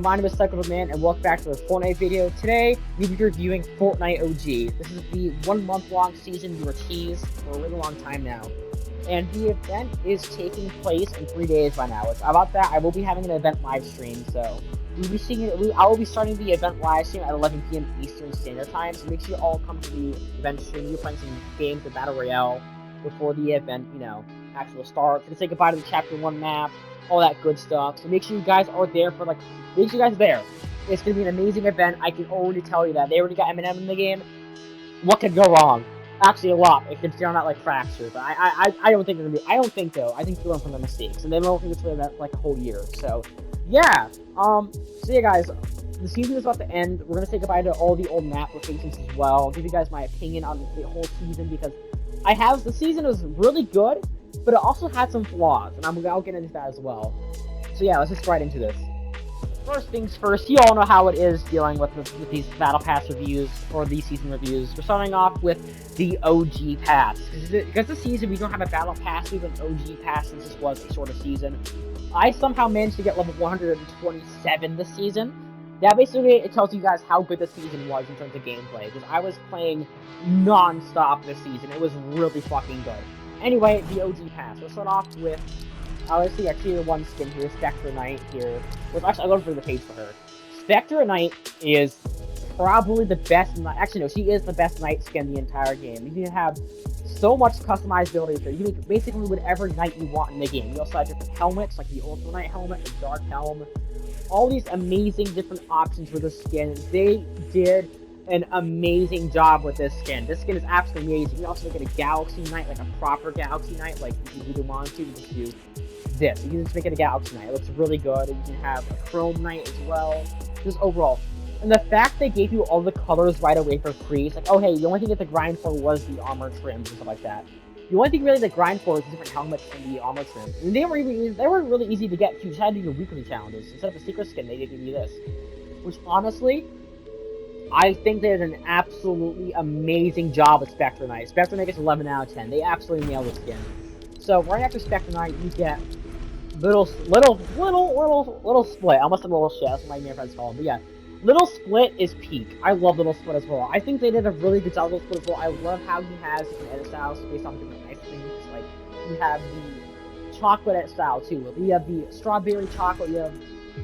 my name is Man, and welcome back to the Fortnite video. Today, we'll be reviewing Fortnite OG. This is the 1 month long season we were teased for a really long time now. And the event is taking place in 3 days by now. About that, I will be having an event live stream, so we'll be seeing it. I will be starting the event live stream at 11 p.m. Eastern Standard Time, so make sure you all come to the event stream. We'll be playing some games of Battle Royale before the event, actual start. We're gonna say goodbye to the Chapter 1 map, all that good stuff. So make sure you guys are there for, make sure you guys are there. It's gonna be an amazing event. I can already tell you that. They already got Eminem in the game. What could go wrong? Actually, a lot. If it's not like fractured, but I don't think they're gonna be. I don't think though. I think they learn from their mistakes, and they won't think it's for that like a whole year. So, yeah. So yeah, guys, the season is about to end. We're gonna say goodbye to all the old map locations as well. I'll give you guys my opinion on the whole season because the season was really good, but it also had some flaws, and I'll get into that as well. So yeah, let's just right into this. First things first, you all know how it is dealing with these Battle Pass reviews, or these season reviews. We're starting off with the OG Pass. Because this season, we don't have a Battle Pass, we have an OG Pass since this was a sort of season. I somehow managed to get level 127 this season. That basically, it tells you guys how good this season was in terms of gameplay, because I was playing non-stop this season. It was really fucking good. Anyway, the OG Pass. We'll start off with, let's see, a tier 1 skin here, Spectre Knight here. Well, actually, I love the page for her. Spectre Knight is probably the best, actually no, she is the best Knight skin in the entire game. You can have so much customizability here. You can make basically whatever Knight you want in the game. You also have different helmets, like the Ultra Knight helmet, the Dark Helm. All these amazing different options for the skin. They did an amazing job with this skin. This skin is absolutely amazing. You can also make it a Galaxy Knight, like a proper Galaxy Knight, like if you really want to, you just do this. You can just make it a Galaxy Knight. It looks really good. You can have a Chrome Knight as well. Just overall. And the fact they gave you all the colors right away for free, it's like, oh hey, the only thing you had to grind for was the armor trims and stuff like that. The only thing really to grind for was the different helmets and the armor trims. And they were really easy to get. You just had to do your weekly challenges. Instead of a secret skin, they did give you this. Which honestly, I think they did an absolutely amazing job with Spectre Knight. Spectre Knight gets 11 out of 10. They absolutely nailed the skin. So right after Spectre Knight, you get little split. I almost said little shit. That's what my mere friends call him. But yeah, little split is peak. I love little split as well. I think they did a really good job with little split as well. I love how he has different edit styles based on different ice things. Like you have the chocolate edit style too. You have the strawberry chocolate. You have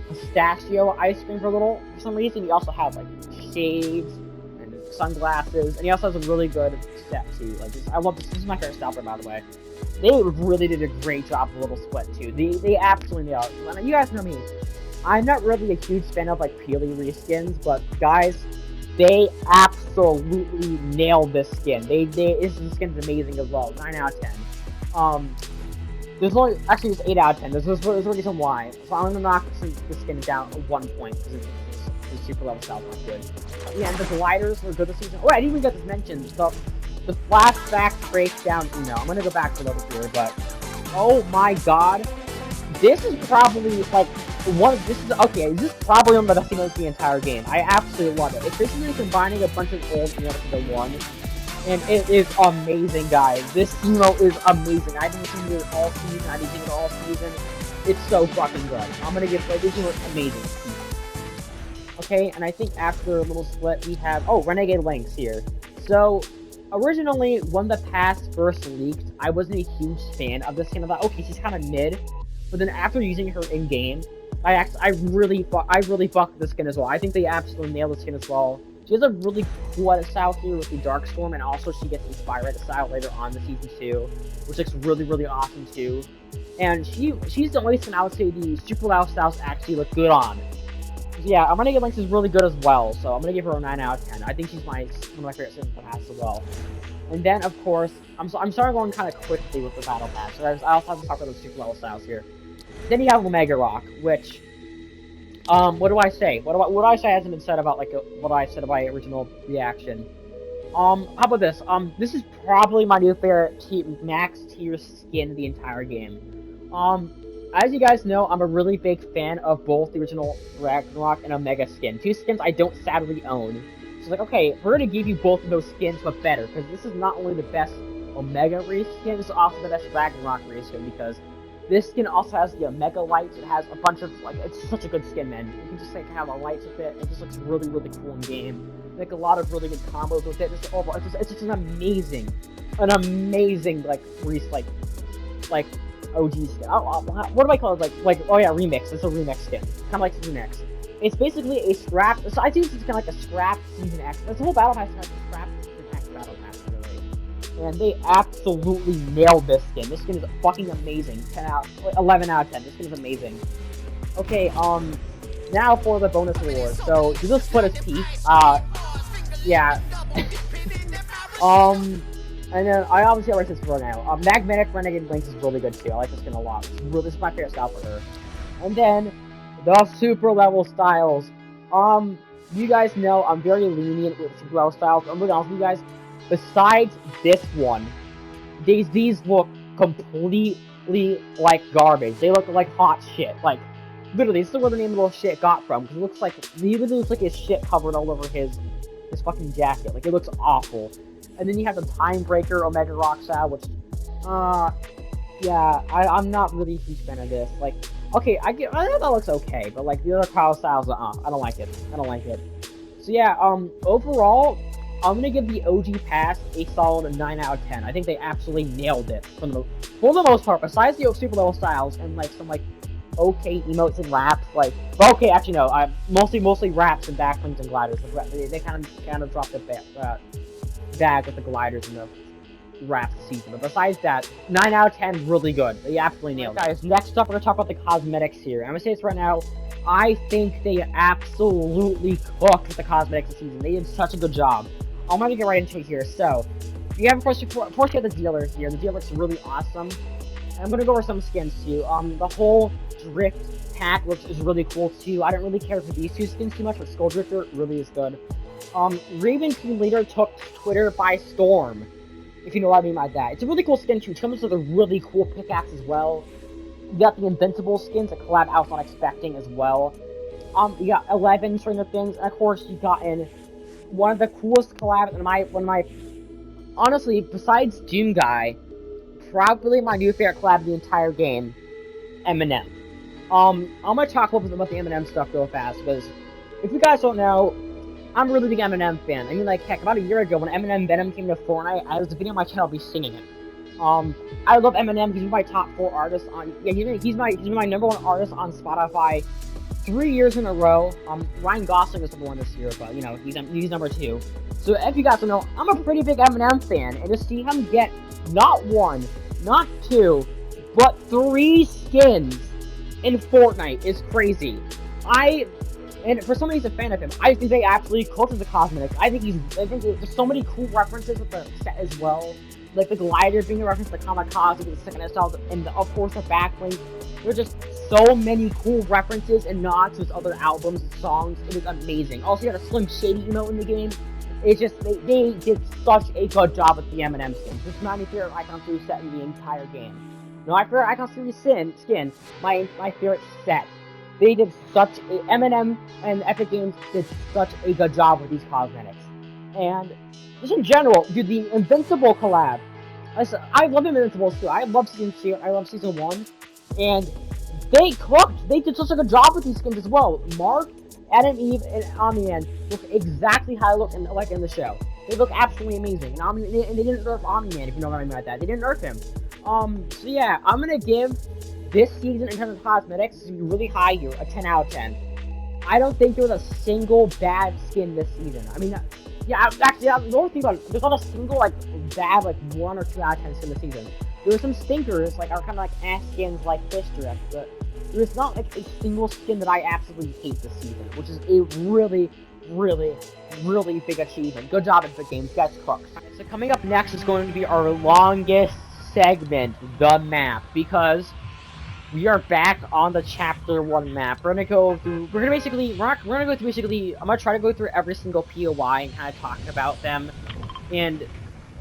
pistachio ice cream for some reason. You also have like shades and sunglasses, and he also has a really good set too. I love this. This is my favorite style, by the way. They really did a great job with Little Split too. They absolutely nailed it. You guys know me. I'm not really a huge fan of Peely reskins, but guys, they absolutely nailed this skin. This skin's amazing as well. 9 out of 10. There's only actually it's 8 out of 10. There's already some why. So I'm gonna knock the skin down 1 point because the super level style is not good. Yeah, and the gliders were good this season. Oh, I didn't even get this mentioned. The flashback breakdown. I'm gonna go back to level here, but oh my god, this is probably this is probably one of the best emotes in the entire game. I absolutely love it. It's basically combining a bunch of old emotes into one, and it is amazing, guys. This emote is amazing. I've been using it all season. I've been using it all season. It's so fucking good. I'm gonna give this emote amazing. Okay, and I think after a little split, we have Renegade Lynx here. So originally, when the pass first leaked, I wasn't a huge fan of this skin. I thought, okay, she's kind of mid. But then after using her in game, I really fuck with this skin as well. I think they absolutely nailed the skin as well. She has a really cool edit style here with the Dark Storm, and also she gets the Fire edit style later on in the season 2, which looks really awesome too. And she's the only skin I would say the super loud styles actually look good on. Yeah, I'm gonna give Lynx is really good as well, so I'm gonna give her a 9 out of 10. I think she's one of my favorite skins in the past as well. And then, of course, I'm sorry going kind of quickly with the Battle Pass, so I also have to talk about the super level styles here. Then you have Omega Rock, which, what do I say? What I say hasn't been said about, what I said about my original reaction. How about this? This is probably my new favorite max tier skin in the entire game. As you guys know, I'm a really big fan of both the original Ragnarok and Omega skin. 2 skins I don't sadly own. So it's like, okay, we're gonna give you both of those skins, but better, because this is not only the best Omega race skin, this is also the best Ragnarok race skin, because This skin also has the Omega lights. It has a bunch of like, it's such a good skin, man. You can just like have the lights with it. It just looks really, really cool in game. Like a lot of really good combos with it. Just overall, it's just an amazing like OG skin. What do I call it? Oh yeah, remix. It's a remix skin. Kind of like remix. It's basically a scrap. So I think it's kind of like a scrap season X. This whole battle pass is like a scrap season X battle pass, really. And they absolutely nailed this skin. This skin is fucking amazing. 11 out of 10. This skin is amazing. Okay, now for the bonus reward. So you just split his piece. Yeah. And then I obviously like this for now. Magnetic Renegade Lynx is really good too. I like this skin a lot. This is my favorite style for her. And then the super level styles. You guys know I'm very lenient with super level styles. I'm gonna be honest with you guys. Besides this one, these look completely like garbage. They look like hot shit. Like literally, this is where the name of the little shit got from. Because it looks like his shit covered all over his fucking jacket. Like it looks awful. And then you have the Time Breaker Omega Rock style, which, yeah, I'm not really a huge fan of this. Like, okay, I know that looks okay, but like the other Kyle styles, I don't like it. I don't like it. So yeah, overall, I'm gonna give the OG pass a solid 9 out of 10. I think they absolutely nailed it for the most part. Besides the super level styles and like some like okay emotes and raps, like okay, actually no, mostly raps and backlinks and gliders. They kind of dropped the bag with the gliders and the raps season. But besides that, 9 out of 10, really good. They absolutely nailed it. Guys, next up, we're gonna talk about the cosmetics here. I'm gonna say this right now. I think they absolutely cooked with the cosmetics this season. They did such a good job. I'm gonna get right into it here. So, you have, of course, you have the dealer here. The dealer looks really awesome. I'm gonna go over some skins too. The whole drift pack is really cool too. I don't really care for these two skins too much, but Skull Drifter really is good. Raven Team Leader took Twitter by storm, if you know what I mean by that. It's a really cool skin too. It comes with a really cool pickaxe as well. You got the Invincible skins, a collab I was not expecting as well. You got 11 Stranger Things, and of course you got in one of the coolest collabs, honestly, besides Doom Guy, probably my new favorite collab of the entire game, Eminem. I'm gonna talk a little bit about the Eminem stuff real fast, because if you guys don't know, I'm a really big Eminem fan. I mean, like, heck, about a year ago when Eminem Venom came to Fortnite, I was a video on my channel be singing it. I love Eminem. He's my top 4 artist on. Yeah, he's my number 1 artist on Spotify 3 years in a row. Ryan Gosling is number 1 this year, but you know he's number 2. So if you guys don't know, I'm a pretty big Eminem fan, and to see him get not 1, not 2, but 3 skins in Fortnite is crazy. And for somebody who's a fan of him, I think they absolutely cooked with the cosmetics. I think there's so many cool references with the set as well. Like the glider being a reference to Kamikaze with the second style, and of course the backlink. There's just so many cool references and nods to his other albums and songs. It is amazing. Also, you got a Slim Shady emote in the game. It's just, they did such a good job with the Eminem skins. This is my favorite Icon 3 set in the entire game. No, my favorite Icon 3 skin, my favorite set. They did Eminem and Epic Games did such a good job with these cosmetics. And just in general, dude, the Invincible collab. I love Invincibles too. I love Season 2, I love Season 1. And they cooked. They did such a good job with these skins as well. Mark, Adam, Eve, and Omni-Man look exactly how they look in the show. They look absolutely amazing. And they didn't nerf Omni-Man, if you know what I mean by that. They didn't nerf him. So yeah, I'm gonna give this season, in terms of cosmetics, is really high here, a 10 out of 10. I don't think there was a single bad skin this season. I mean, yeah, actually, the only thing about it, there's not a single, like, bad, like, 1 or 2 out of 10 skin this season. There were some stinkers, like, are kind of like ass skins, like Fish Drift, but there's not, like, a single skin that I absolutely hate this season, which is a really, really, really big achievement. Good job, Epic Games. You guys cooked. So coming up next is going to be our longest segment, the map, because we are back on the Chapter 1 map. We're gonna go through, I'm gonna try to go through every single POI and kind of talk about them. And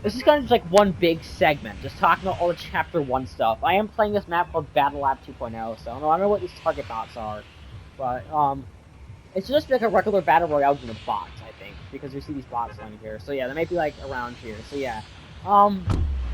this is kind of just like one big segment, just talking about all the Chapter 1 stuff. I am playing this map called Battle Lab 2.0, so I don't know what these target bots are. But, it's just like a regular Battle Royale game with bots, I think, because you see these bots on here. So yeah, they might be like around here. So yeah.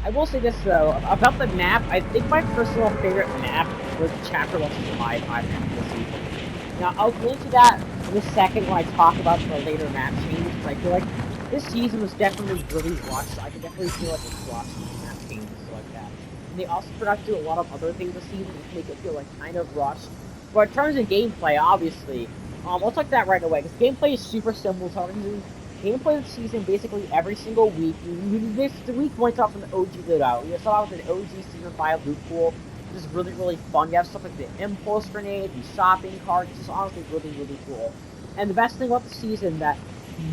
I will say this though about the map. I think my personal favorite map was Chapter 1 Season 5 this season. Now I'll get into that in a second when I talk about the later map changes. Because I feel like this season was definitely really rushed. I can definitely feel like it's rushed map changes and stuff like that. And they also forgot to do a lot of other things this season to make it feel like kind of rushed. But in terms of gameplay, obviously, I'll talk that right away because gameplay is super simple. Gameplay this season, basically every single week, the week points out from the OG loadout. We start out with an OG Season 5 loot pool, which is really, really fun. You have stuff like the impulse grenade, the shopping cart, it's just honestly really, really cool. And the best thing about the season that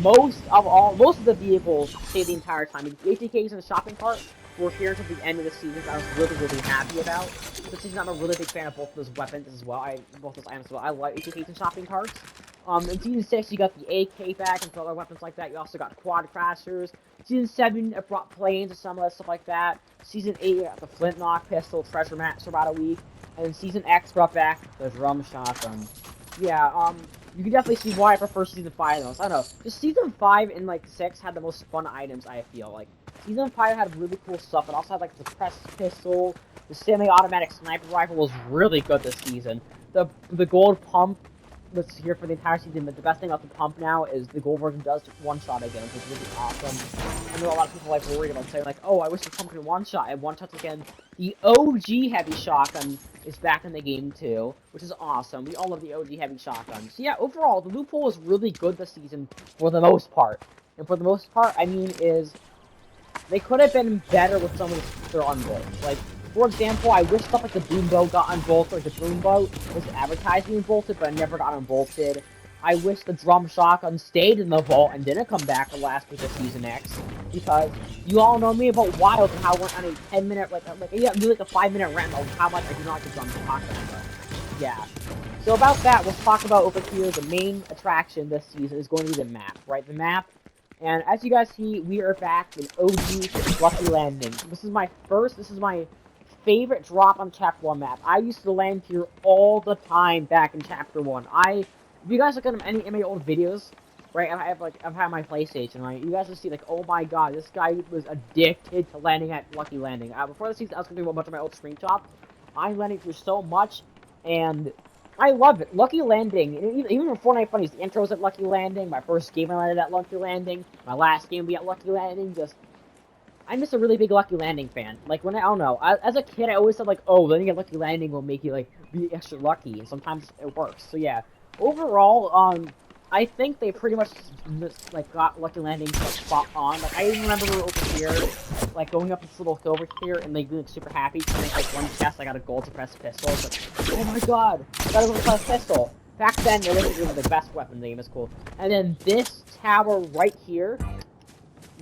most of the vehicles stay the entire time. The ATKs and the shopping cart were here until the end of the season, so I was really, really happy about. This season, I'm a really big fan of both those weapons as well. Both those items as well. I like ATKs and shopping carts. In Season 6, you got the AK back and some other weapons like that. You also got quad crashers. Season 7, it brought planes and some of that stuff like that. Season 8, you got the flintlock pistol, treasure mats for about a week. And then Season X brought back the drum shotgun. Yeah, you can definitely see why I prefer Season 5 though. I don't know. Just Season 5 and, like, 6 had the most fun items, I feel. Like, Season 5 had really cool stuff. It also had, like, the press pistol. The semi-automatic sniper rifle was really good this season. The gold pump was here for the entire season, but the best thing about the pump now is the gold version does one-shot again, which is really awesome. I know a lot of people, like, worried about saying, like, oh, I wish the pump could one-shot, and one-shots again. The OG heavy shotgun is back in the game too, which is awesome. We all love the OG heavy shotgun. So yeah, overall, the loophole is really good this season for the most part. And for the most part, I mean, is they could have been better with some of their unbolts. Like, for example, I wish stuff like the boom boat got unbolted, or the boom boat was advertised being bolted, but it never got unbolted. I wish the drum shotgun stayed in the vault and didn't come back the last week of Season X, because you all know me about Wild and how we're on a 10-minute, yeah, like a 5-minute rant of how much I do not like the drum shotgun. Yeah. So about that, let's talk about over here. The main attraction this season is going to be the map, right? The map. And as you guys see, we are back in OG Lucky Landing. This is my favorite drop on Chapter 1 map. I used to land here all the time back in Chapter 1. If you guys look at any of my old videos, right, I've had my PlayStation, right, you guys will see, like, oh my god, this guy was addicted to landing at Lucky Landing. Before the season, I was going to do a bunch of my old screenshots. I'm landing through so much, and I love it. Lucky Landing, even for Fortnite Funnies, the intros at Lucky Landing, my first game I landed at Lucky Landing, my last game be at Lucky Landing, I'm just a really big Lucky Landing fan. Like, I don't know, as a kid, I always said, like, oh, letting a Lucky Landing will make you, like, be extra lucky, and sometimes it works. So, yeah. Overall, I think they pretty much, like, got Lucky Landing, like, spot on. Like, I even remember we were over here, like, going up this little hill over here, and, like, being super happy, to make, like, one chest, I got a gold suppressed pistol. It's like, oh my god, I got a gold suppressed pistol. Back then, it wasn't really the best weapon in the game, it's cool. And then this tower right here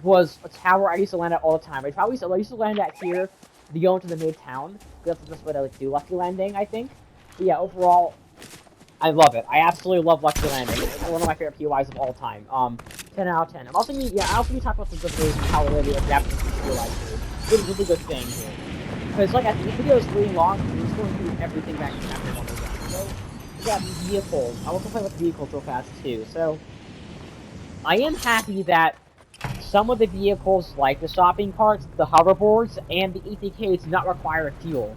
was a tower I used to land at all the time. I used to land at here to go into the mid-town. That's the best way to, like, do Lucky Landing, I think. But yeah, overall, I love it. I absolutely love Lucky Landing. It's one of my favorite POIs of all time. 10 out of 10. I also need to talk about some good ways and how really adapt to POIs too. It's a really good thing here. Because, like, the video is really long, so we're just going through everything back in Chapter 1 again. So, yeah, these vehicles. I want to play with vehicles real fast, too. So, I am happy that some of the vehicles, like the shopping carts, the hoverboards, and the ATKs, do not require fuel.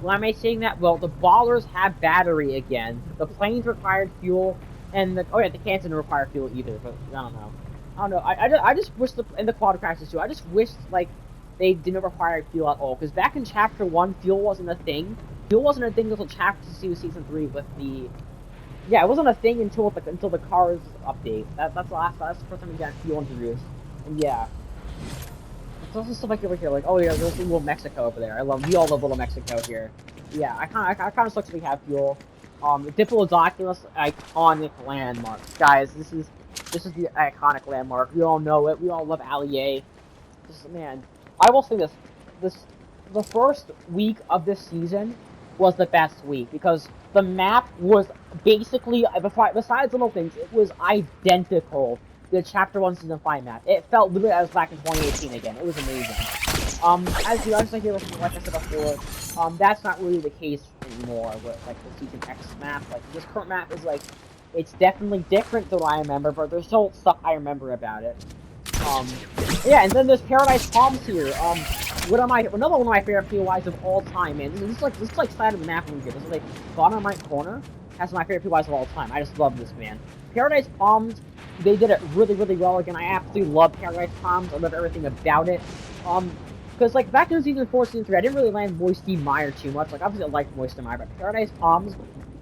Why am I saying that? Well, the ballers have battery again. The planes required fuel, and the cans didn't require fuel either. But I don't know. I just wish and the quad crashes too. I just wish, like, they didn't require fuel at all. Because back in Chapter 1, fuel wasn't a thing. Fuel wasn't a thing until Chapter 2, Season 3 with the. Yeah, it wasn't a thing until the cars update. That's the first time we got fuel introduced. And yeah. There's also stuff like over here, like, oh yeah, there's little Mexico over there. We all love little Mexico here. Yeah, I kind of sucks we have fuel. The Diplodocus iconic landmark, guys. This is the iconic landmark. We all know it. We all love Allier. Man, I will say this: the first week of this season was the best week because the map was basically, besides little things, it was identical the Chapter 1 Season 5 map. It felt literally as back in 2018 again. It was amazing. As you guys like I said before, that's not really the case anymore with, like, the Season X map. Like, this current map is, like, it's definitely different than what I remember, but there's still stuff I remember about it. Yeah, and then there's Paradise Palms here. another one of my favorite POIs of all time, man. This is like side of the map when we get this is like bottom right corner has my favorite POIs of all time. I just love this, man. Paradise Palms, they did it really well. Again, I absolutely love Paradise Palms. I love everything about it. Because like back in season 4, season 3, I didn't really land Moisty Mire too much. Like obviously I liked Moisty Mire, but Paradise Palms,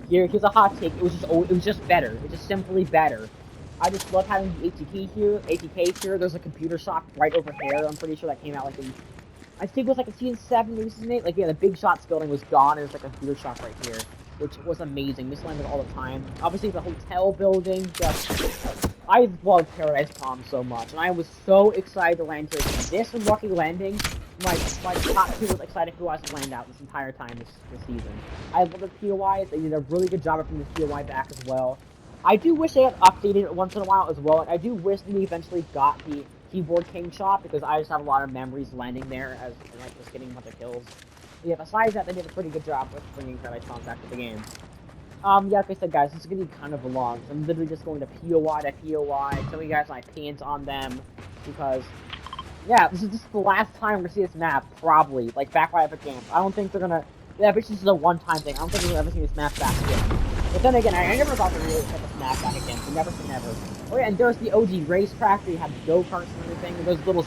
here's a hot take. It was just better. It was just simply better. I just love having the ATK here. There's a computer shop right over here. I'm pretty sure that came out like in, I think it was like a season 7, maybe season 8. Like yeah, the Big Shots building was gone. And there's like a computer shop right here, which was amazing. This landed all the time. Obviously the hotel building, just I love Paradise Palm so much, and I was so excited to land here. This and Lucky Landing, my top two was excited POIs to land out this entire time this season. I love the POIs. They did a really good job of bringing the POI back as well. I do wish they had updated it once in a while as well, and I do wish we eventually got the Keyboard King shop, because I just have a lot of memories landing there as like just getting a bunch of kills. But yeah, besides that, they did a pretty good job with bringing Paradise Palm back to the game. Yeah, like I said, guys, this is gonna be kind of long. I'm literally just going to POI to POI, telling you guys my opinions on them, because, yeah, this is just the last time we're gonna see this map, probably, like, back by Epic Games. I don't think they're gonna, yeah, but this is a one-time thing. I don't think we're gonna ever see this map back again. But then again, I never thought they'd really set this map back again, so never say never. Oh yeah, and there's the OG racetrack, where you have go-karts and everything, and there's little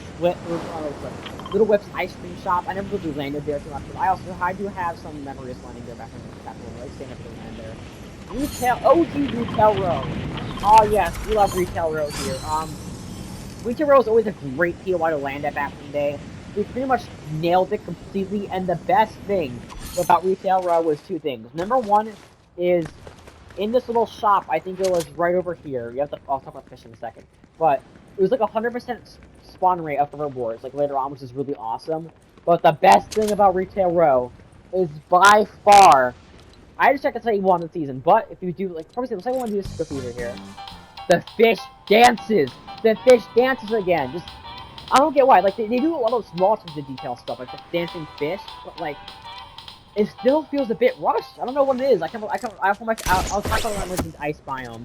Little Whip's ice cream shop. I never really landed there too much, but I do have some memories landing there back when like staying up to land there. OG Retail Row. Oh yes, we love Retail Row here. Retail Row is always a great POI to land at back in the day. We pretty much nailed it completely, and the best thing about Retail Row was two things. Number one is in this little shop, I think it was right over here. I'll talk about fish in a second, but it was like 100% spawn rate of the rewards, like later on, which is really awesome. But the best thing about Retail Row is by far, I just checked to say you won the season, but if you do, like, probably let's say we want to do this theater here. The fish dances! The fish dances again! Just, I don't get why. Like, they do a lot of small to detail stuff, like the dancing fish, but, like, it still feels a bit rushed. I don't know what it is. I'll talk about when this ice biome.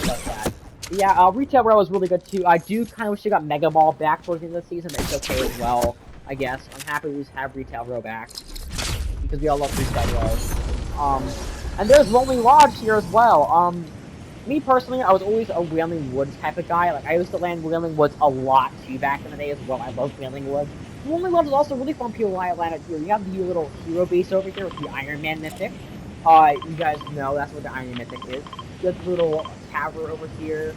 Like that. But yeah, Retail Row is really good too. I do kind of wish they got Mega Ball back towards the end of the season, but it's okay as well, I guess. I'm happy we have Retail Row back, because we all love Retail Row. And there's Lonely Lodge here as well. Me personally, I was always a Wailing Woods type of guy. Like, I used to land Wailing Woods a lot too back in the day as well. I love Wailing Woods. Lonely Lodge is also really fun POI I landed here. You have the little hero base over here with the Iron Man Mythic. You guys know that's what the Iron Man Mythic is. You have the little tower over here.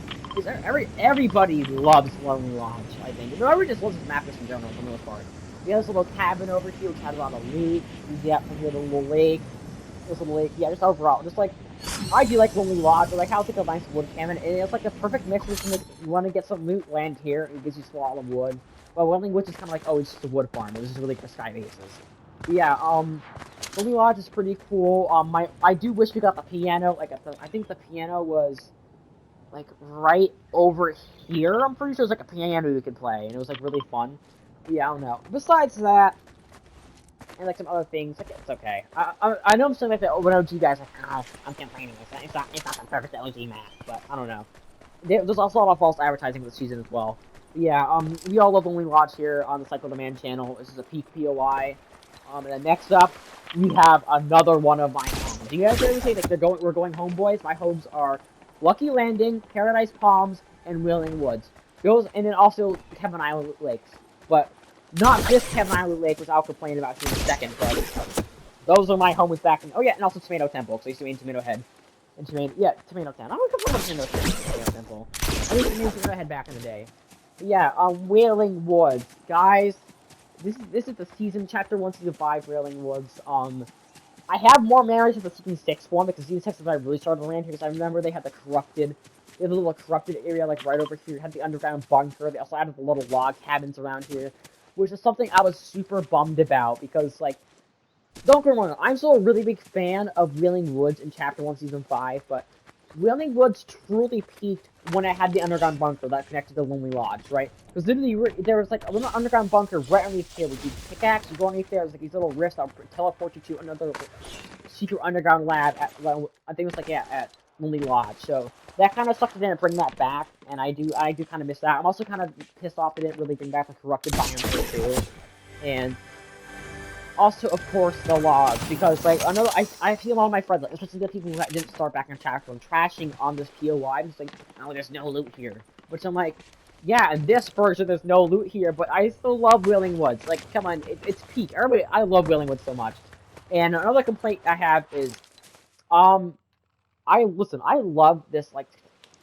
Everybody loves Lonely Lodge, I think. Everybody just loves this map just in general, for the most part. You have this little cabin over here, which has a lot of loot. You got from here the little lake. This little lake. Yeah, just overall, just like, I do like Lonely Lodge, but like how it's like a nice wood cabin, and it's like a perfect mix between, like, you want to get some loot, land here, and it gives you a lot of wood. But Wailing Woods is kind of like, oh, it's just a wood farm. It was just really for sky bases. But yeah, Lonely Lodge is pretty cool. I do wish we got the piano. Like, I think the piano was like right over here. I'm pretty sure it was like a piano you could play, and it was like really fun. But yeah, I don't know. Besides that, and like some other things, like it's okay. I know I'm saying like the OG guys like, oh, I'm complaining. It's not the perfect OG map, but I don't know. There's also a lot of false advertising this season as well. But yeah, we all love Lonely Lodge here on the Cycle Demand channel. This is a peak POI. And then next up, we have another one of my homes. Do you guys ever say like we're going home, boys? My homes are Lucky Landing, Paradise Palms, and Wailing Woods. And then also Kevin Island Lakes. But not this Kevin Island Lake, which I'll complain about here in a second. But those are my homes back in. Oh yeah, and also Tomato Temple. So I used to be in Tomato Head. And Tomato Town. I don't know if Tomato Temple. I used to be in Tomato Head back in the day. But yeah, Wailing Woods, guys. This is the season chapter 1, season 5, Wailing Woods. I have more memories of the season 6 one, because season 6 is when I really started to land here, because I remember they had the little corrupted area like right over here. It had the underground bunker. They also had the little log cabins around here, which is something I was super bummed about, because like, don't get me wrong, I'm still a really big fan of Wailing Woods in chapter 1, season 5, but Wailing Woods truly peaked when I had the underground bunker that connected to Lonely Lodge, right? Because literally, there was like a little underground bunker right underneath here with you pickaxe, you go underneath there, there's like these little rifts that'll teleport you to another secret underground lab at, I think it was like, yeah, at Lonely Lodge. So that kind of sucked. They didn't bring that back, and I do kind of miss that. I'm also kind of pissed off they didn't really bring back the corrupted biome here too. And also, of course, the logs, because, like, I see a lot of my friends, like, especially the people who didn't start back in chapter 1, trashing on this POI, and it's like, oh, there's no loot here. Which I'm like, yeah, in this version, there's no loot here, but I still love Wailing Woods. Like, come on, it's peak. Everybody, I love Wailing Woods so much. And another complaint I have is, um, listen, I love this, like,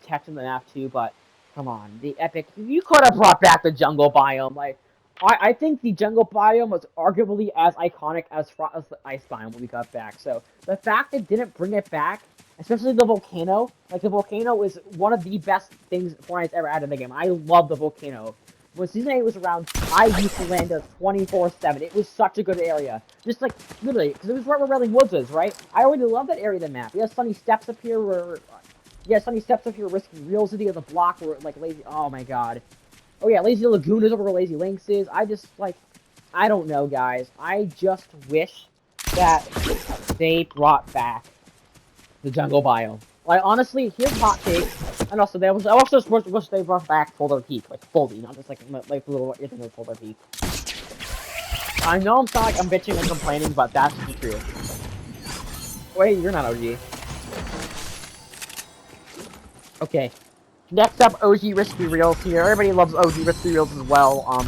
text in the map too, but come on, the epic, you could have brought back the jungle biome. Like, I think the jungle biome was arguably as iconic as the ice biome when we got back. So the fact it didn't bring it back, especially the volcano, like the volcano is one of the best things Fortnite's ever added in the game. I love the volcano. When Season 8 was around, I used to land there 24/7. It was such a good area. Just like, literally, because it was right where Wailing Woods is, right? I already love that area of the map. You have sunny steps up here where... Yeah, sunny steps up here, risky reels at the other block where, like, lazy... Oh my god. Oh yeah, Lazy Lagoon is over where Lazy Lynx is. I just, like... I don't know, guys. I just wish that they brought back the jungle biome. Like, honestly, here's a hot take. And also, I also just wish they brought back Polar Peak, like, fully, not just, like a little everything with Polar Peak. I know I'm sounding like I'm bitching and complaining, but that's the truth. Wait, you're not OG. Okay. Next up, OG Risky Reels here. Everybody loves OG Risky Reels as well.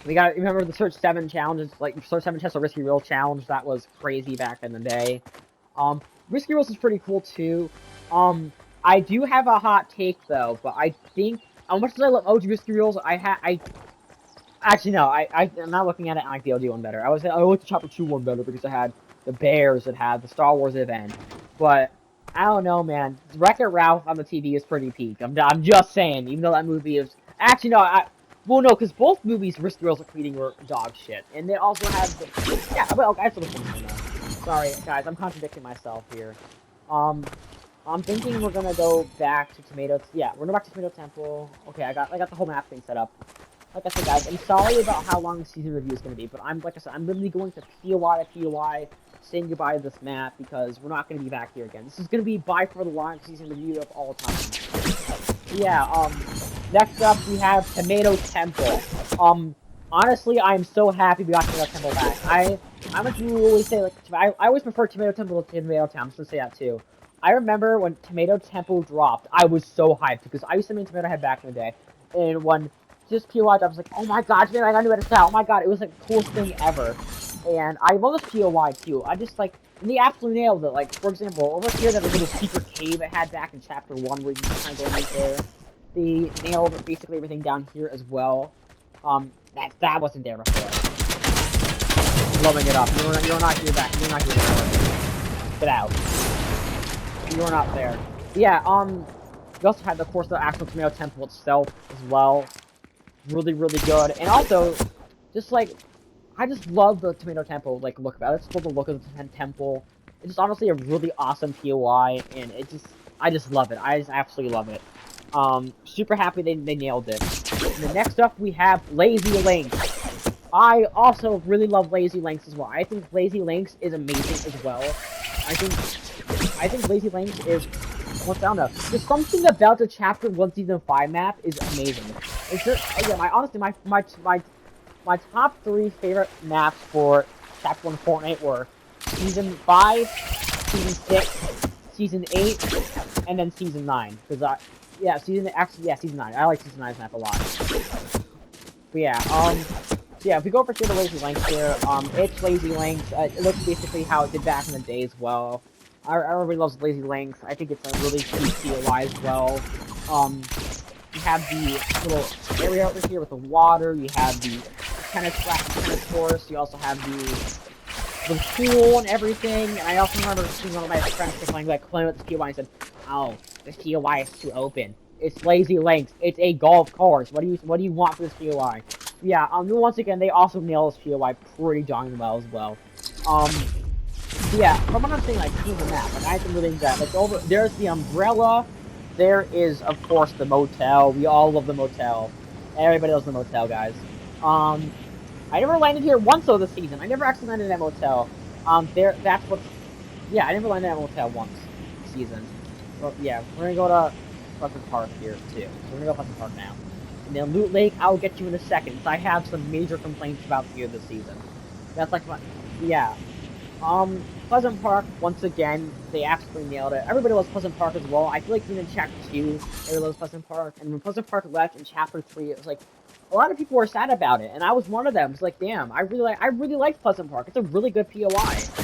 We got, remember the Search 7 challenges, like, Search 7 Chest or Risky Reel challenge? That was crazy back in the day. Risky Reels is pretty cool, too. I do have a hot take, though, but I think, as much as I love OG Risky Reels, actually, no, I'm not looking at it, I like the OG one better. I like the Chapter 2 one better because it had the bears, it had the Star Wars event, but... I don't know, man. Wreck-It Ralph on the TV is pretty peak. I'm just saying, even though that movie is... Actually, no, well, no, because both movies, Risky Reels and Creeding, were dog shit. And they also have the... Yeah, well, I still know. Sorry, guys, I'm contradicting myself here. I'm thinking we're gonna go back to Tomato... Yeah, we're gonna go back to Tomato Temple. Okay, I got the whole map thing set up. Like I said, guys, I'm sorry about how long the season review is gonna be, but like I said, I'm literally going to POI to POI, saying goodbye to this map because we're not going to be back here again. This is going to be by far the longest season review of all time. Yeah, next up we have Tomato Temple. Honestly, I'm so happy we got Tomato Temple back. I'm like you always say, like, I always prefer Tomato Temple to Tomato Town, I'm just gonna say that too. I remember when Tomato Temple dropped, I was so hyped because I used to make Tomato Head back in the day, and when just POI, I was like, oh my god, man, I got new edit style. Oh my god, it was like the coolest thing ever. And I love this POI too. I just like, and they absolutely nailed it. Like, for example, over here, that little secret cave it had back in chapter 1 where you can kind of go right there. They nailed basically everything down here as well. That wasn't there before. Blowing it up. You're not here back. You're not here before. Get out. You're not there. Yeah, we also had, of course, the actual Tomato Temple itself as well. Really, really good. And also, just like, I just love the Tomato Temple, like, look about it. I just love the look of the temple. It's just honestly a really awesome POI, and I just love it. I just absolutely love it. Super happy they nailed it. And then next up, we have Lazy Lynx. I also really love Lazy Lynx as well. I think Lazy Lynx is amazing as well. I think Lazy Lynx is... I don't know. There's something about the Chapter 1 Season 5 map is amazing. It's just, yeah, honestly, my top 3 favorite maps for Chapter 1 Fortnite were Season 5, Season 6, Season 8, and then Season 9. Because, Season 9. I like Season 9's map a lot. But yeah, if we go over here to Lazy Lynx here, it's Lazy Lynx. It looks basically how it did back in the day as well. Everybody loves Lazy Lynx. I think it's a really cute POI as well. You have the little area over here with the water. You have the tennis rack and tennis course. You also have the pool and everything. And I also remember seeing one of my friends playing with this POI and said, "Oh, this POI is too open. It's Lazy Lynx. It's a golf course. What do you want for this POI?" Yeah. Once again, they also nail this POI pretty darn well as well. Yeah, from what I'm saying, like, here's the map. Like, I can really that. Like, there's the umbrella. There is, of course, the motel. We all love the motel. Everybody loves the motel, guys. I never landed here once though this season. I never actually landed in that motel. That's what. Yeah, I never landed in that motel once this season. But yeah, we're gonna go to Pleasant Park here too. So we're gonna go to Pleasant Park now. And then Loot Lake, I'll get you in a second. I have some major complaints about here this season. That's like my, yeah. Pleasant Park, once again, they absolutely nailed it. Everybody loves Pleasant Park as well. I feel like even in Chapter 2, everybody loves Pleasant Park. And when Pleasant Park left in Chapter 3, it was like, a lot of people were sad about it. And I was one of them. It's like, damn, I really like Pleasant Park. It's a really good POI.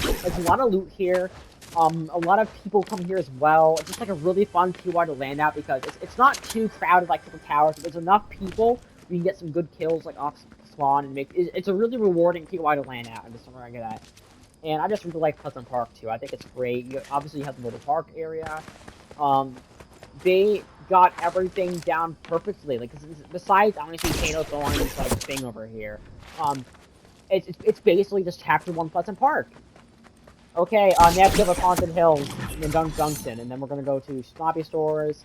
There's a lot of loot here. A lot of people come here as well. It's just like a really fun POI to land out because it's not too crowded like Triple Towers. There's enough people you can get some good kills like off spawn and it's a really rewarding POI to land out. And just somewhere I get at. And I just really like Pleasant Park too. I think it's great. Obviously, you have the little park area. They got everything down perfectly. Like, besides honestly Thanos on this like thing over here, it's basically just Chapter 1 Pleasant Park. Okay, next we have Haunted Hills in Dunk Junction, and then we're gonna go to Snobby Stores,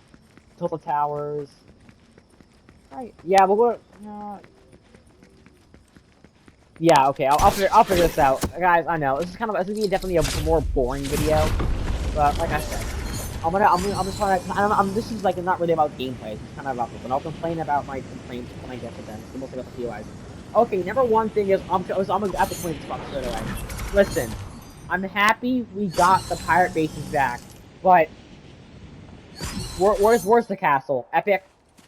Tilted Towers. Right? Yeah, we'll go. Yeah, okay, I'll figure this out, guys. I know this is definitely a more boring video, but like I said, I'm just trying to. This is like not really about gameplay. It's kind of about this, and I'll complain about my complaints when I get to them. It's mostly about the POIs. Okay, number one thing is I'm gonna have to point this out straight away. Listen, I'm happy we got the pirate bases back, but where's the castle? Epic.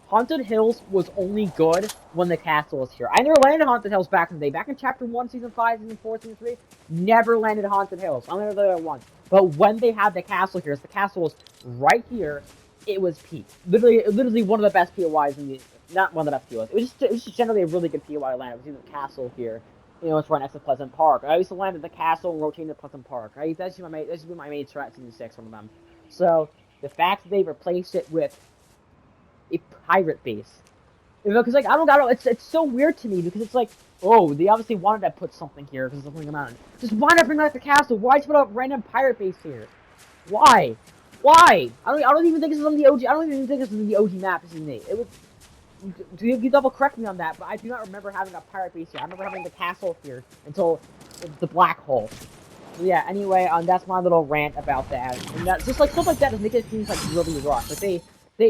Haunted Hills was only good when the castle was here. I never landed Haunted Hills back in the day. Back in Chapter 1, Season 5, Season 4, Season 3, never landed Haunted Hills. I only landed once. But when they had the castle here, the castle was right here, it was peak. Literally one of the best POIs in the... Not one of the best POIs. It was just generally a really good POI land. It was in the castle here. You know, it's right next to Pleasant Park. I used to land at the castle and rotate to Pleasant Park. That's my main strat in Season 6, one of them. So, the fact that they replaced it with a pirate base. You know, because like I don't know, it's so weird to me because it's like, oh, they obviously wanted to put something here because of something mountain. Just why not bring back the castle? Why put a random pirate base here? Why? Why? I don't even think this is on the OG. I don't even think this is the OG map. This is Nate. It was. You double correct me on that, but I do not remember having a pirate base here. I remember having the castle here until the black hole. So yeah. Anyway, that's my little rant about that. And that just like stuff like that just make it seem like really rough. Like they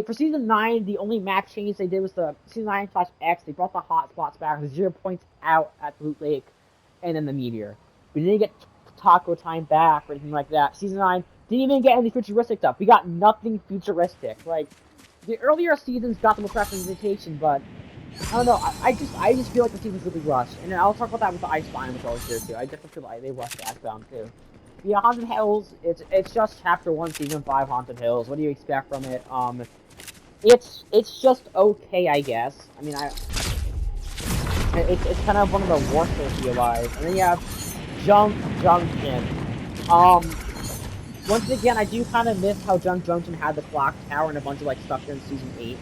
for season 9, the only map change they did was the season 9/X. They brought the hotspots back, the 0 points out at Loot Lake, and then the meteor. We didn't get Taco Time back or anything like that. Season 9 didn't even get any futuristic stuff. We got nothing futuristic. Like the earlier seasons got the most representation, but I don't know. I just feel like the season's really rushed. And then I'll talk about that with the Icebind, which I was here too. I definitely feel like they rushed the Icebound too. Yeah, Haunted Hills. It's just Chapter 1, Season 5, Haunted Hills. What do you expect from it? It's just okay, I guess. I mean, it's kind of one of the worst of the POIs. And then you have Junction. Once again, I do kind of miss how Junction had the clock tower and a bunch of like stuff in Season 8,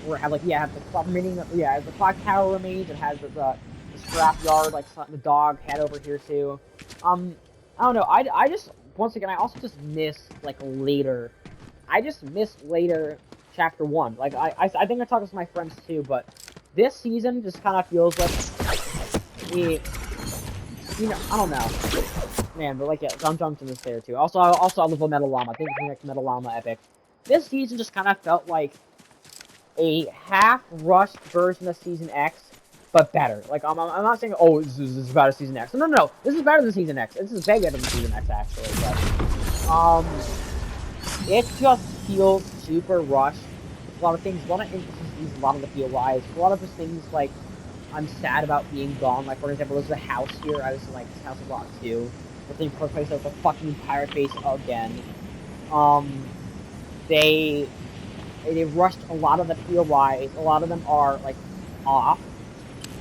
where it had like the clock the clock tower remains. It has the scrap yard, like the dog head over here too. I don't know. I just once again I also just miss like later. I just miss later. Chapter 1. Like, I think I talked to my friends too, but this season just kind of feels like you know, I don't know. Man, but like, yeah, Junction is there too. Also, I love the Metal Llama. I think it's the next Metal Llama epic. This season just kind of felt like a half-rushed version of Season X, but better. Like, I'm not saying, oh, this is better than Season X. No. This is better than Season X. This is way better than Season X, actually. But, it just feels super rushed. A lot of things, a lot of inconsistencies, a lot of the POIs, a lot of just things like I'm sad about being gone. Like, for example, there's a house here. I was like, this house is locked too. But they replaced it with a fucking pirate base again. They rushed a lot of the POIs. A lot of them are like off.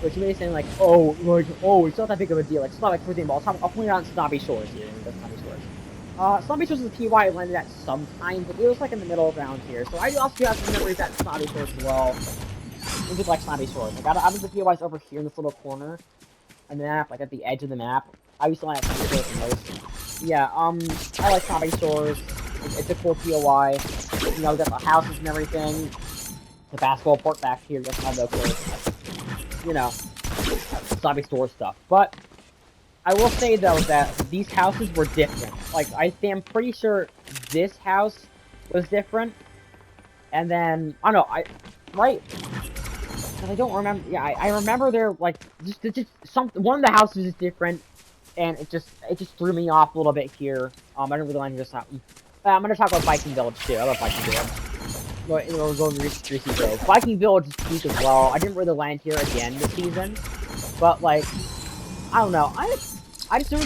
Which you may be saying like, it's not that big of a deal. Like, it's not like, for example, I'll point out Snobby Shores here. That's Snobby Shores. Snobby Shores is a POI I landed at sometimes, but it was like in the middle ground here. So I also have some memories at Snobby Shores as well. I just like Snobby Shores. Like, I think the POI's over here in this little corner. And the map, like at the edge of the map. I used to land at Snobby Shores the most. Yeah, I like Snobby Shores. It's a cool POI. You know, we got the houses and everything. The basketball port back here, just kind of cool. You know, Snobby Shores stuff. But I will say though that these houses were different. Like, I'm pretty sure this house was different. And then I don't know, Because I don't remember. Yeah, I remember there like just some one of the houses is different, and it just threw me off a little bit here. I don't really like this happen. I'm gonna talk about Viking Village too. I love Viking Village. We're going to Greasy Grove. Viking Village is peak as well. I didn't really land here again this season, but like I don't know. I just never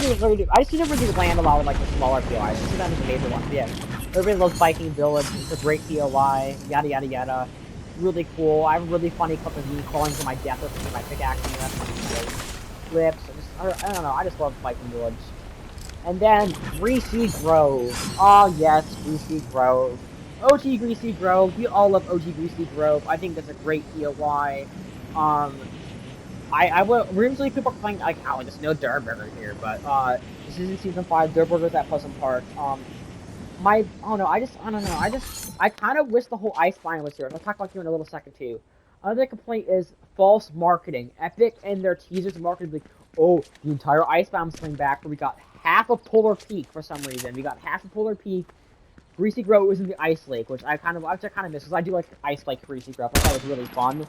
really land a lot with like the smaller POIs. Sometimes the major ones. Yeah, everybody loves Viking Village. It's a great POI. Yada yada yada. Really cool. I have a really funny clip of me crawling to my death with my pickaxe and that's funny clips. I don't know. I just love Viking Village. And then Greasy Grove. Oh yes, Greasy Grove. OG Greasy Grove. We all love OG Greasy Grove. I think that's a great POI. Um, I will originally people were playing like oh there's no Dirt Burger here, but this is in season 5. Dirt Burger's at Pleasant Park. I don't know. I kind of wish the whole ice biome was here. I'll talk about you in a little second too. Another complaint is false marketing. Epic and their teasers marketed like, oh, the entire ice biome's coming back. But we got half of Polar Peak for some reason. We got half of Polar Peak. Greasy Grove was in the Ice Lake, which I kind of miss because I do like Ice Lake Greasy Grove. I thought it was really fun.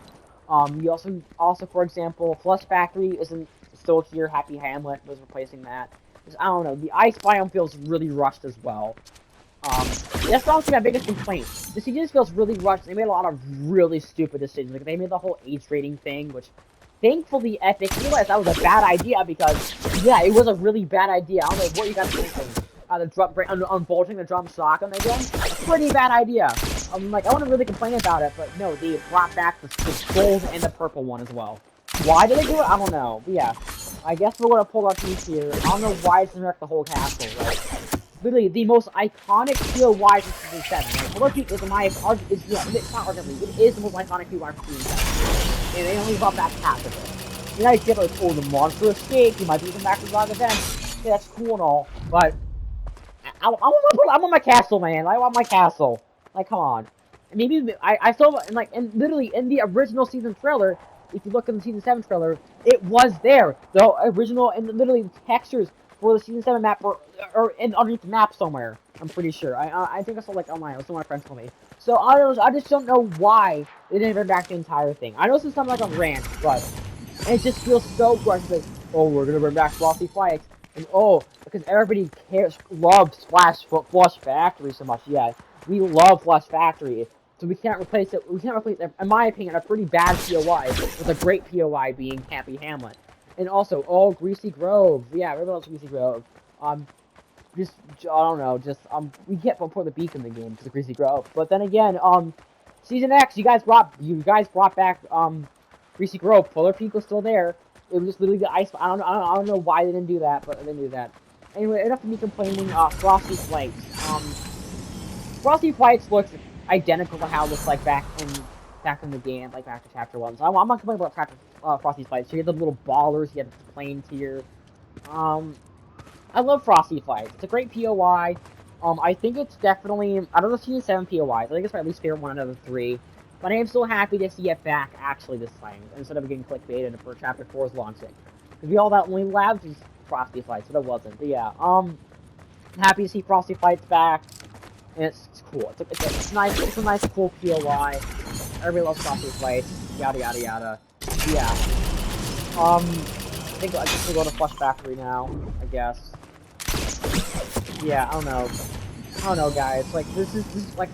You also for example, Flush Factory isn't still here. Happy Hamlet was replacing that. I don't know. The ice biome feels really rushed as well. That's honestly my biggest complaint. The season just feels really rushed. They made a lot of really stupid decisions. Like they made the whole age rating thing, which thankfully Epic realized that was a bad idea because yeah, it was a really bad idea. I don't know what you guys are thinking. The drum unbolting the drum shotgun again. A pretty bad idea. Like I want to really complain about it, but no, they brought back the gold and the purple one as well. Why did they do it? I don't know. But yeah, I guess we're gonna pull our piece here. I don't know why it's gonna wreck the whole castle, right? Literally the most iconic POY from Season 7. Like, Polar Peak is it's not arguably, it is the most iconic POY from Season 7. And they only brought back half of it. You know, you get like, oh, the monster escaped, you might be back to the live event. Yeah, that's cool and all, but I want my castle, man. I want my castle. Like, come on. And maybe I saw and literally in the original season trailer, if you look at the season 7 trailer, it was there. The original and literally the textures for the season 7 map or underneath the map somewhere. I'm pretty sure. I think I saw like online. It was one of my friends told me. So I just don't know why they didn't bring back the entire thing. I know this is something like a rant, but it just feels so good. Like, oh, we're gonna bring back Frosty Flights. And oh, because everybody loves Flush Factory so much. Yeah, we love Flush Factory, so we can't replace it. We can't replace, in my opinion, a pretty bad POI with a great POI being Happy Hamlet. And also, oh, Greasy Grove. Yeah, everyone loves Greasy Grove. Just I don't know. We can't put the beak in the game because of Greasy Grove. But then again, Season X, you guys brought back Greasy Grove. Polar Peak was still there. It was just literally the ice. I don't know why they didn't do that, but they didn't do that. Anyway, enough of me complaining. Frosty Flights. Frosty Flights looks identical to how it looked like back in the game, like back to Chapter 1. So I'm not complaining about Frosty Flights. You had the little ballers. You had the planes here. I love Frosty Flights. It's a great POI. I think it's definitely out of the Season 7 POIs. I think it's my least favorite one out of the 3. But I am so happy to see it back actually this time, instead of getting clickbaited for Chapter 4's launching. Because we all that only labs is Frosty Flights, but it wasn't. But yeah, happy to see Frosty Flights back. And it's cool. It's nice. It's a nice, cool POI. Everybody loves Frosty Flights. Yada yada yada. Yeah. I think I just gonna go to Flush Factory now. I guess. Yeah. I don't know, guys. Like this is like.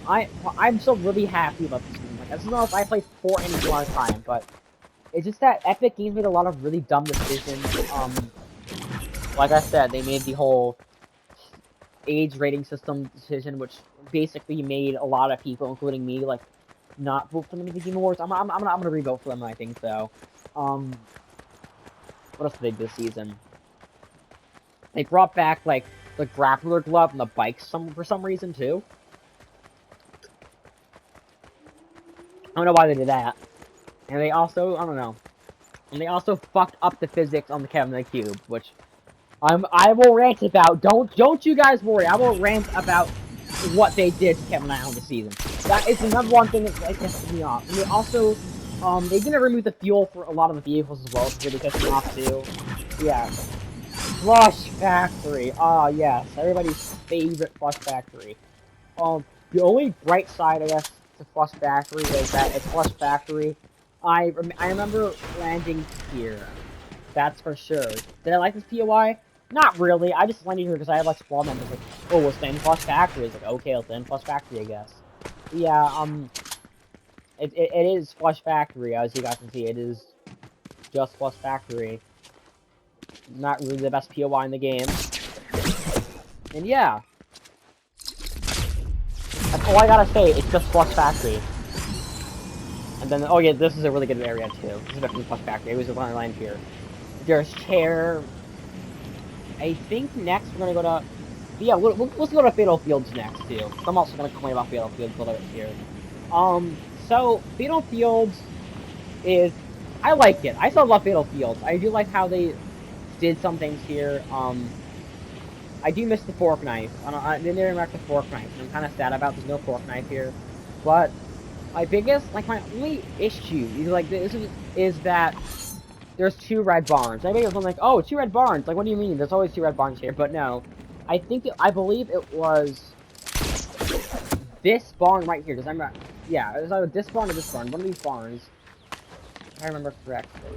I'm still really happy about this game. Like, I don't know if I played for any long time, but it's just that Epic Games made a lot of really dumb decisions. Like I said, they made the whole age rating system decision, which basically made a lot of people, including me, like, not vote for them in the Game Awards. I'm gonna re-vote for them, I think, so. What else did they do this season? They brought back, like, the grappler glove and the bikes for some reason, too. I don't know why they did that. And they also, I don't know. And they also fucked up the physics on the Kevin the Cube, which I will rant about. Don't you guys worry. I will rant about what they did to Kevin and I on the season. That is the number one thing that pisses me off. And they also, they didn't remove the fuel for a lot of the vehicles as well, which really pissed me off too. Yeah. Flush Factory. Ah, yes. Everybody's favorite Flush Factory. The only bright side, I guess, to Flush Factory is that it's Flush Factory. I remember landing here. That's for sure. Did I like this POI? Not really. I just landed here because I had like spawn members like, oh, we'll stay in Flush Factory. It's like, okay, let's stay in Flush Factory, I guess. But yeah, it is Flush Factory, as you guys can see. It is just Flush Factory. Not really the best POI in the game. And yeah. That's all I gotta say, it's just Flush Factory. And then, oh yeah, this is a really good area too. This is definitely Flush Factory. It was the line here. There's chair. I think next we're gonna go to. Yeah, let's go to Fatal Fields next too. I'm also gonna complain about Fatal Fields a little bit here. So Fatal Fields is, I like it. I still love Fatal Fields. I do like how they did some things here. I do miss the fork knife. I didn't interact with the fork knife. And I'm kind of sad about there's no fork knife here. But my biggest, like my only issue is that there's 2 red barns. Everybody was like, oh, 2 red barns. Like, what do you mean? There's always 2 red barns here. But no, I believe it was this barn right here. Because yeah, it was either this barn or this barn. One of these barns. If I remember correctly.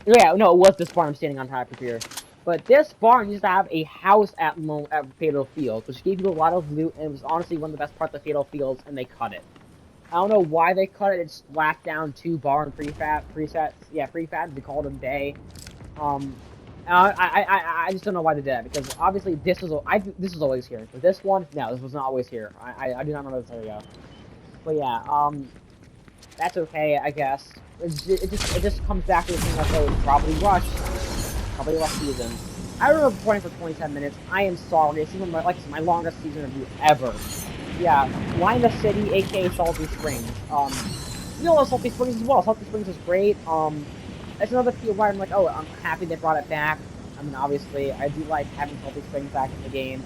Yeah, no, it was this barn I'm standing on top of here. But this barn used to have a house at Fatal Fields, which gave you a lot of loot, and it was honestly one of the best parts of Fatal Fields, and they cut it. I don't know why they cut it. It just slapped down 2 barn presets. Yeah, prefabs. They called them day. I just don't know why they did that, because obviously this was always here. But this one, no, this was not always here. I do not know this area. But yeah, that's okay, I guess. It just comes back to the thing like, oh, it's probably rush season. I remember recording for 27 minutes. I am sorry. This is my longest season review ever. Yeah, Lima City, aka Salty Springs. You know Salty Springs as well. Salty Springs is great. It's another field where I'm like, oh, I'm happy they brought it back. I mean, obviously, I do like having Salty Springs back in the game.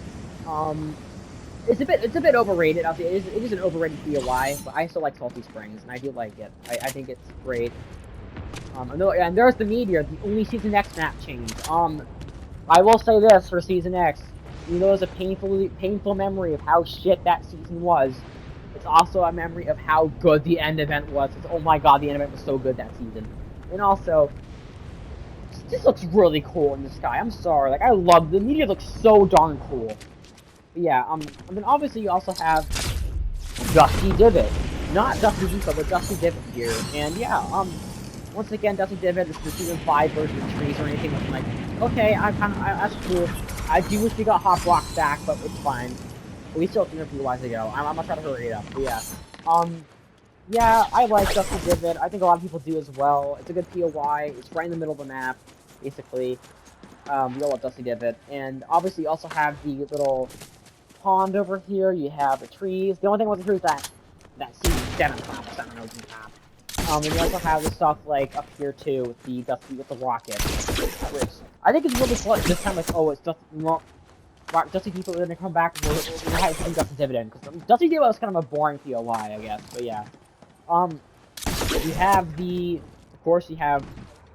It's a bit overrated. Obviously, it is an overrated POI, but I still like Salty Springs, and I do like it. I think it's great. And there's the meteor, the only Season X map change. I will say this for Season X, you know, it's a painful memory of how shit that season was. It's also a memory of how good the end event was. It's, oh my god, the end event was so good that season. And also, this looks really cool in the sky. I'm sorry, like, I love the meteor. Looks so darn cool. But yeah, and then obviously you also have Dusty Divot, not Dusty Depot, but Dusty Divot here. And yeah, once again, Dusty Divot. This is the Season 5 version of trees or anything. I'm like, okay, that's cool. I do wish we got Hot Blocks back, but it's fine. We still have 3 POIs to go. I'm gonna try to hurry it up. But yeah, yeah, I like Dusty Divot. I think a lot of people do as well. It's a good POI. It's right in the middle of the map, basically. We all love Dusty Divot, and obviously you also have the little pond over here. You have the trees. The only thing with the trees is that seems dead on top. It's not an open top. And you also have the stuff like up here too with the rocket, which I think it's really cool. This time, like, oh, it's just Dusty people are gonna come back. We're having some Dusty Dividend, because Dusty Dividend was kind of a boring POI, I guess. But yeah, you have of course, you have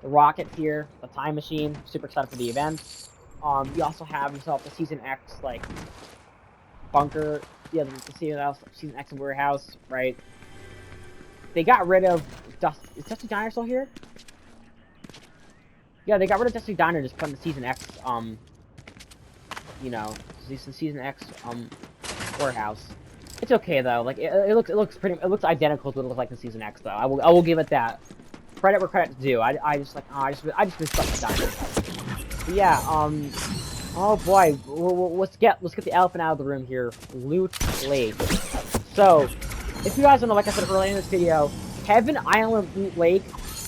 the rocket here, the time machine. Super excited for the event. You also have yourself the Season X like bunker. Yeah, the Season X warehouse, right? They got rid of Is Dusty Diner still here? Yeah, they got rid of Dusty Diner, just put in the Season X, you know, Season X, warehouse. It's okay though. Like it looks identical to what it looks like in Season X though. I will give it that. Credit where credit's due. I just miss Dusty Diner. But yeah, oh boy, let's get the elephant out of the room here. Loot Lake. So, if you guys don't know, like I said earlier in this video, Kevin Island Loot Lake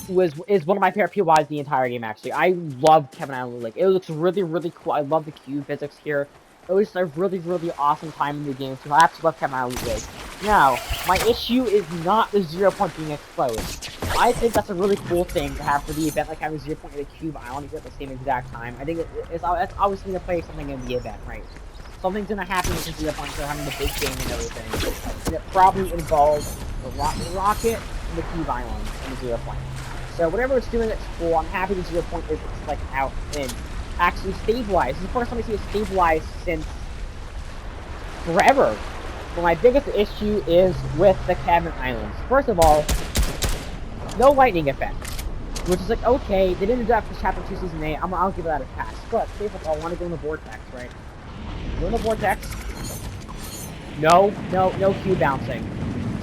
is one of my favorite POIs the entire game, actually. I love Kevin Island Loot Lake. It looks really, really cool. I love the cube physics here. It was just a really, really awesome time in the game, so I absolutely love Kevin Island Loot Lake. Now, my issue is not the 0 point being exposed. I think that's a really cool thing to have for the event, like having 0 point at the cube island at the same exact time. I think it's obviously going to play something in the event, right? Something's going to happen with the 0 point, so having the big game and everything. And it probably involves the rocket and the cube island and the 0 point. So whatever it's doing, it's cool. I'm happy the 0 point is like out and actually stabilized. This is the first time I see it stabilized since forever. But my biggest issue is with the cabin islands. First of all, no lightning effects. Which is like, okay, they didn't do that for Chapter 2 Season 8, I'll give that a pass. But, say for I want to go in the Vortex, right? Go in the Vortex. No Q bouncing.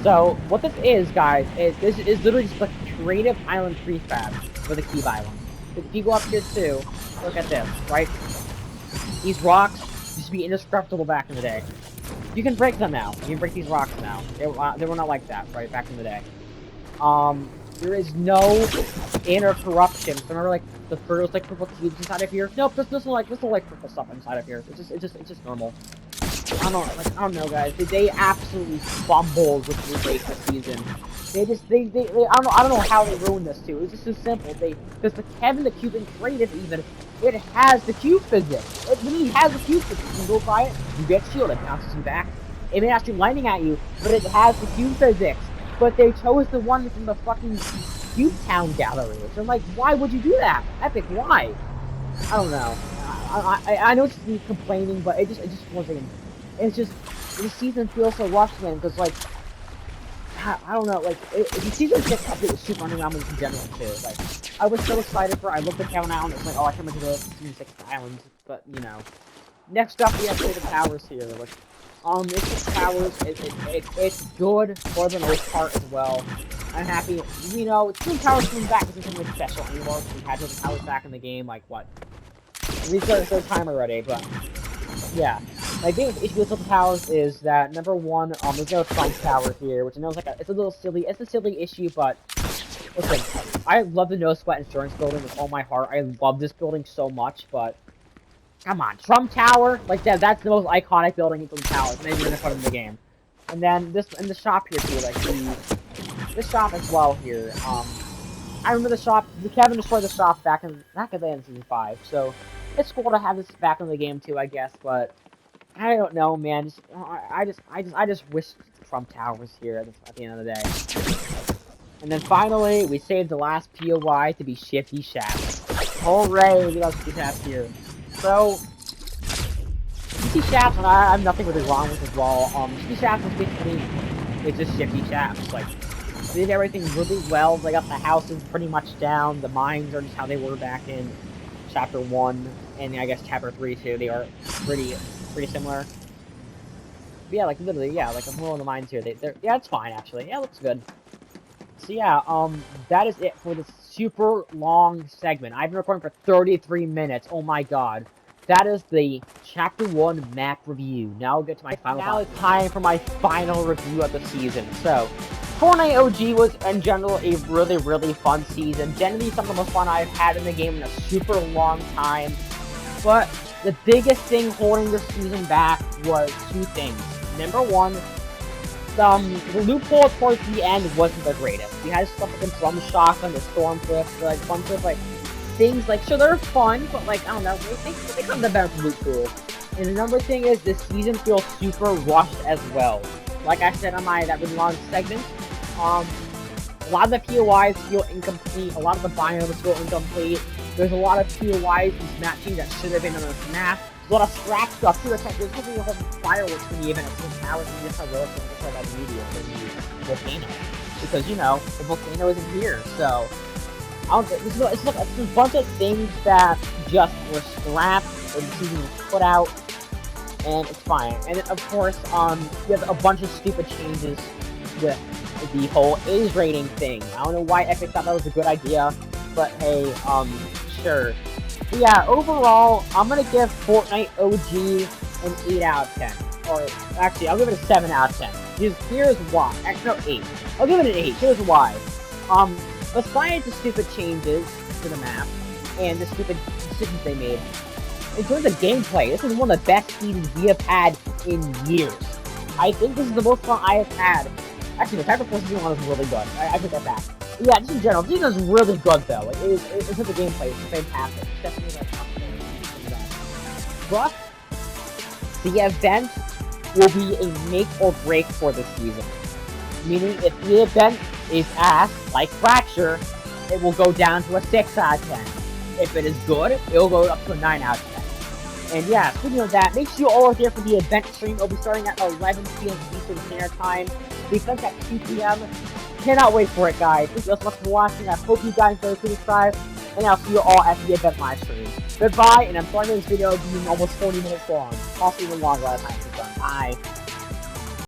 So, what this is, guys, this is literally just a creative island prefab for the Cube Island. If you go up here too, look at this, right? These rocks used to be indestructible back in the day. You can break them now. You can break these rocks now. They were not like that, right, back in the day. There is no inner corruption. So remember, like, the first, like, purple cubes inside of here? Nope, there's no, like, purple stuff inside of here. It's just normal. I don't know, guys. They absolutely fumbled with the remake this season. They I don't know how they ruined this too. It's just so simple. Because the Kevin the Cube in creative even, it has the cube physics. It literally has the cube physics. You can go by it, you get shielded, it bounces you back. It may not be lightning at you, but it has the cube physics. But they chose the one from the fucking Cube Town gallery. So I'm like, why would you do that? Epic, why? I don't know. I know it's just me complaining, but it just wasn't. It's just, the season feels so rushed, man, because, like, I don't know, like, the season 6 update was super underwhelming in general, too. Like, I was so excited for, I looked at Cabin Island, it's like, oh, I can't wait to go to season 6 Island, but, you know. Next up, we have State of Towers here, which, it's Towers, it's good for the most part as well. I'm happy, you know, Twin Towers coming back isn't something like special anymore, because we've had Twin Towers back in the game, like, what? Restarted third time already, but, yeah. My biggest issue with Tilted Towers is that, number one, there's no Trump Tower here, which I know is like it's a silly issue, but, listen, I love the No Sweat Insurance building with all my heart. I love this building so much, but, come on, Trump Tower? Like, that's the most iconic building in Trump Towers, and you're gonna put it in the game. And then, the shop here, too, like, this shop as well here, I remember the shop, Kevin destroyed the shop back in the day in Season 5, so, it's cool to have this back in the game, too, I guess, but, I don't know, man. I just wish Trump Tower was here at the end of the day. And then finally, we saved the last POI to be Shifty Shafts. Hooray! We got Shifty Shafts here. So, Shifty Shafts, and I have nothing really wrong with as well. Shifty Shafts is basically just Shifty Shafts. Like, they did everything really well. They got the houses pretty much down. The mines are just how they were back in Chapter 1, and I guess Chapter 3 too. They are pretty similar. But yeah, like literally, yeah, like I'm rolling the mines here. Yeah, it's fine actually. Yeah, it looks good. So yeah, that is it for this super long segment. I've been recording for 33 minutes. Oh my god. That is the Chapter 1 map review. Now I'll get to my final. Now it's time for my final review of the season. So, Fortnite OG was, in general, a really fun season. Generally, some of the most fun I've had in the game in a super long time. But the biggest thing holding this season back was two things. Number one, the loophole towards the end wasn't the greatest. We had stuff like the drum shotgun, the storm flip, like a bunch of like things like, sure, they're fun, but like, I don't know, they come to better loophole. And the number thing is, this season feels super rushed as well. Like I said on that really long segment, a lot of the POIs feel incomplete, a lot of the biomes feel incomplete. There's a lot of POIs and map changes that should have been on this map. There's a lot of scrap stuff too. There's supposed to be fireworks for the event at 2 hours, and just how real it's going to that media for the volcano. Because, you know, the volcano isn't here, so it's a bunch of things that just were scrapped and the season was put out, and it's fine. And then, of course, you have a bunch of stupid changes with the whole age rating thing. I don't know why Epic thought that was a good idea, but hey, sure. But yeah, overall, I'm gonna give Fortnite OG an 8 out of 10. Or, actually, I'll give it a 7 out of 10. Here's why. Actually, no, 8. I'll give it an 8. Here's why. Besides the stupid changes to the map, and the stupid decisions they made, in terms of gameplay, this is one of the best seasons we have had in years. I think this is the most fun I have had. Actually, the Chapter 4 season 1 was really good. I take that back. But yeah, just in general, this is really good though. Like, in terms of gameplay, it's fantastic. It's definitely like top that. But the event will be a make or break for this season. Meaning, if the event is ass, like Fracture, it will go down to a 6 out of 10. If it is good, it will go up to a 9 out of And yeah, speaking of that, make sure you all are there for the event stream. It'll be starting at 11 p.m. Eastern Standard Time. The event's at 2 p.m. Cannot wait for it, guys. Thank you all so much for watching. I hope you guys enjoyed. Please subscribe, and I'll see you all at the event live stream. Goodbye, and I'm sorry for this video being almost 40 minutes long. Possibly even longer by the time it's done. Bye.